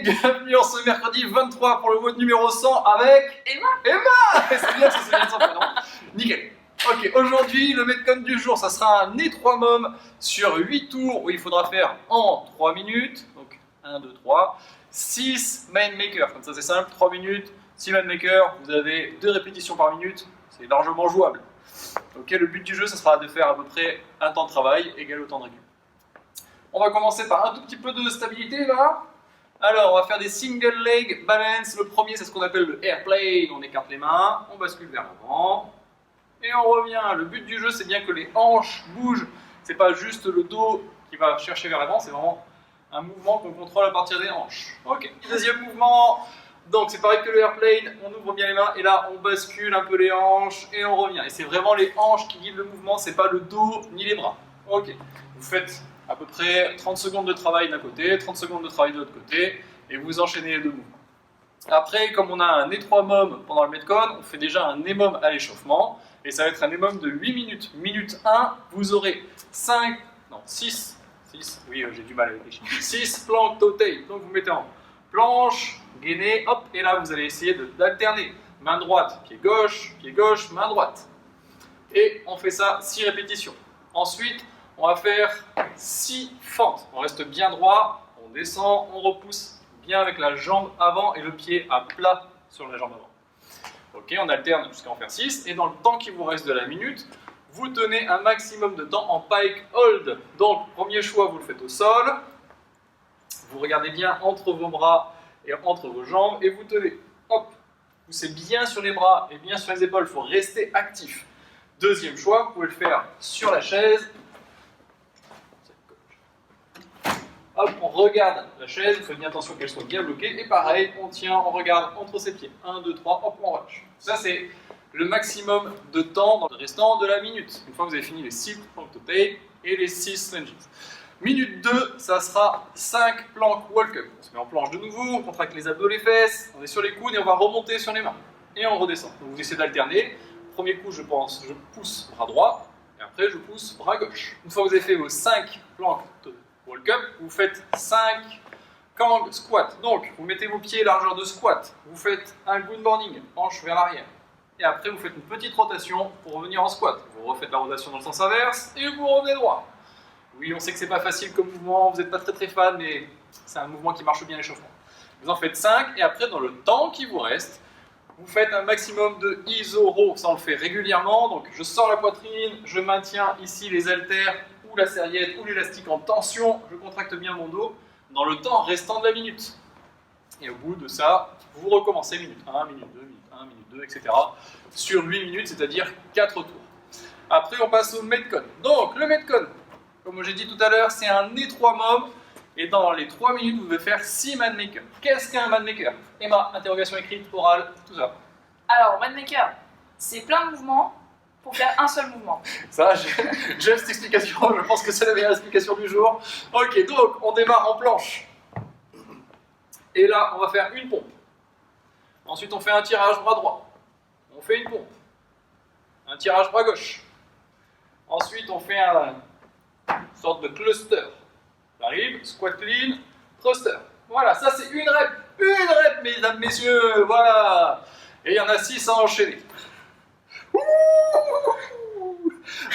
Bienvenue en ce mercredi 23 pour le mot numéro 100 avec Emma. C'est bien, ça c'est bien son prénom. Nickel. Ok, aujourd'hui le Metcon du jour, ça sera un étroit-mom sur 8 tours où il faudra faire en 3 minutes. Donc 1, 2, 3, 6 main makers. Comme ça c'est simple, 3 minutes, 6 main makers, vous avez 2 répétitions par minute, c'est largement jouable. Ok, le but du jeu, ça sera de faire à peu près un temps de travail égal au temps de récup. On va commencer par un tout petit peu de stabilité là. Alors, on va faire des single leg balance. Le premier, c'est ce qu'on appelle le airplane. On écarte les mains, on bascule vers l'avant et on revient. Le but du jeu, c'est bien que les hanches bougent. C'est pas juste le dos qui va chercher vers l'avant, c'est vraiment un mouvement qu'on contrôle à partir des hanches. Ok, deuxième mouvement. Donc, c'est pareil que le airplane. On ouvre bien les mains et là, on bascule un peu les hanches et on revient. Et c'est vraiment les hanches qui guident le mouvement, c'est pas le dos ni les bras. Ok, vous faites à peu près 30 secondes de travail d'un côté, 30 secondes de travail de l'autre côté, et vous enchaînez les deux mouvements. Après, comme on a un étroit mom pendant le Metcon, on fait déjà un EMOM à l'échauffement, et ça va être un EMOM de 8 minutes. Minute 1, vous aurez 6, oui j'ai du mal avec les chiffres, 6 planches toe tape. Donc vous mettez en planche, gainée, hop, et là vous allez essayer d'alterner. Main droite, pied gauche, main droite. Et on fait ça 6 répétitions. Ensuite, on va faire 6 fentes. On reste bien droit, on descend, on repousse bien avec la jambe avant et le pied à plat sur la jambe avant. Ok, on alterne jusqu'à en faire 6. Et dans le temps qui vous reste de la minute, vous tenez un maximum de temps en pike hold. Donc, premier choix, vous le faites au sol. Vous regardez bien entre vos bras et entre vos jambes et vous tenez. Hop, poussez bien sur les bras et bien sur les épaules. Il faut rester actif. Deuxième choix, vous pouvez le faire sur la chaise. Hop, on regarde la chaise, il faut bien attention qu'elle soit bien bloquée. Et pareil, on tient, on regarde entre ses pieds. 1, 2, 3, hop, on relâche. Ça, c'est le maximum de temps dans le restant de la minute. Une fois que vous avez fini les 6 planques toe tape et les 6 lunges. Minute 2, ça sera 5 planques walk-up. On se met en planche de nouveau, on contracte les abdos, les fesses, on est sur les coudes et on va remonter sur les mains. Et on redescend. Donc vous essayez d'alterner. Premier coup, je pousse bras droit, et après je pousse bras gauche. Une fois que vous avez fait vos 5 planques walk-up, vous faites 5 kang squat. Donc, vous mettez vos pieds largeur de squat. Vous faites un good morning, hanche vers l'arrière. Et après, vous faites une petite rotation pour revenir en squat. Vous refaites la rotation dans le sens inverse et vous revenez droit. Oui, on sait que c'est pas facile comme mouvement, vous n'êtes pas très fan, mais c'est un mouvement qui marche bien à l'échauffement. Vous en faites 5 et après, dans le temps qui vous reste, vous faites un maximum de iso row. Ça, on le fait régulièrement. Donc, je sors la poitrine, je maintiens ici les haltères ou la serviette ou l'élastique en tension, je contracte bien mon dos dans le temps restant de la minute. Et au bout de ça, vous recommencez minute 1, minute 2, minute 1, minute 2, etc. sur 8 minutes, c'est-à-dire 4 tours. Après, on passe au Metcon. Donc, le Metcon, comme j'ai dit tout à l'heure, c'est un étroit mom. Et dans les 3 minutes, vous devez faire 6 man makers. Qu'est-ce qu'un man maker? Emma, interrogation écrite, orale, tout ça. Alors, man maker, c'est plein de mouvements pour faire un seul mouvement. Ça, j'aime cette explication, je pense que c'est la meilleure explication du jour. Ok, donc on démarre en planche. Et là, on va faire une pompe. Ensuite, on fait un tirage bras droit. On fait une pompe. Un tirage bras gauche. Ensuite, on fait une sorte de cluster. J'arrive, squat clean, thruster. Voilà, ça c'est une rep, mesdames, messieurs, voilà. Et il y en a 6 à enchaîner.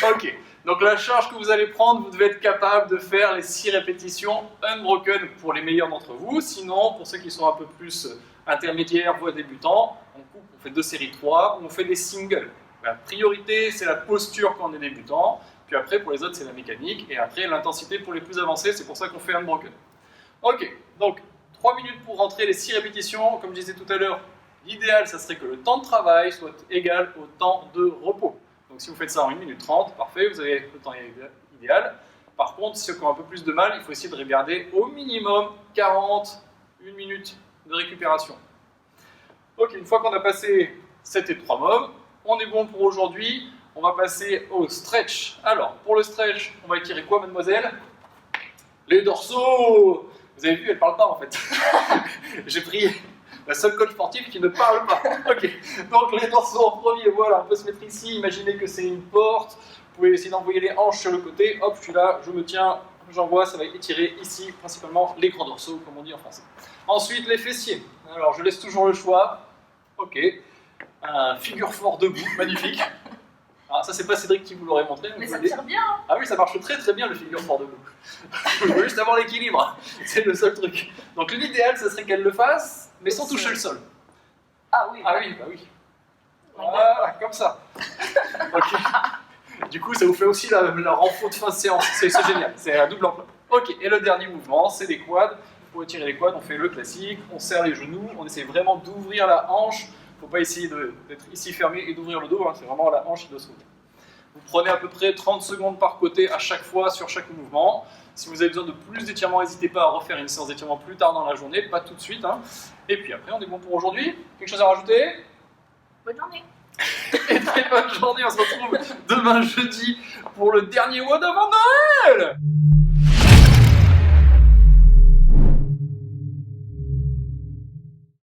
Ok, donc la charge que vous allez prendre, vous devez être capable de faire les 6 répétitions unbroken pour les meilleurs d'entre vous. Sinon, pour ceux qui sont un peu plus intermédiaires, voire débutants, on fait 2 séries 3, on fait des singles. La priorité, c'est la posture quand on est débutant. Puis après, pour les autres, c'est la mécanique. Et après, l'intensité pour les plus avancés, c'est pour ça qu'on fait unbroken. Ok, donc 3 minutes pour rentrer les 6 répétitions. Comme je disais tout à l'heure, l'idéal, ça serait que le temps de travail soit égal au temps de repos. Donc si vous faites ça en 1 minute 30, parfait, vous avez le temps idéal. Par contre, ceux qui ont un peu plus de mal, il faut essayer de regarder au minimum 41 minutes de récupération. Ok, une fois qu'on a passé cet étroit mom, on est bon pour aujourd'hui. On va passer au stretch. Alors, pour le stretch, on va étirer quoi, mademoiselle? Les dorsaux. Vous avez vu, elle parle pas en fait. J'ai pris la seule coach sportive qui ne parle pas. Ok, donc les dorsaux en premier, voilà, on peut se mettre ici. Imaginez que c'est une porte. Vous pouvez essayer d'envoyer les hanches sur le côté. Hop, je suis là, je me tiens j'envoie, ça va étirer ici, principalement les grands dorsaux, comme on dit en français. Ensuite, les fessiers. Alors, je laisse toujours le choix. Ok. Un figure fort debout, magnifique. Ah, ça, c'est pas Cédric qui vous l'aurait montré. Mais ça tire bien. Hein. Ah oui, ça marche très très bien le figure fort debout. Je veux juste avoir l'équilibre. C'est le seul truc. Donc, l'idéal, ça serait qu'elle le fasse, mais sans toucher le sol. Ah oui. Ah oui, bah oui. Voilà, comme ça. Ok. Du coup, ça vous fait aussi la renfo de fin de séance. C'est génial, c'est un double emploi. Ok, et le dernier mouvement, c'est les quads. Pour étirer les quads, on fait le classique, on serre les genoux, on essaie vraiment d'ouvrir la hanche. Il ne faut pas essayer d'être ici fermé et d'ouvrir le dos, hein. C'est vraiment la hanche qui doit s'ouvrir. Vous prenez à peu près 30 secondes par côté à chaque fois sur chaque mouvement. Si vous avez besoin de plus d'étirements, n'hésitez pas à refaire une séance d'étirement plus tard dans la journée, pas tout de suite. Hein. Et puis après, on est bon pour aujourd'hui. Quelque chose à rajouter? Bonne journée. Et très bonne journée, on se retrouve demain jeudi pour le dernier WOD avant Noël.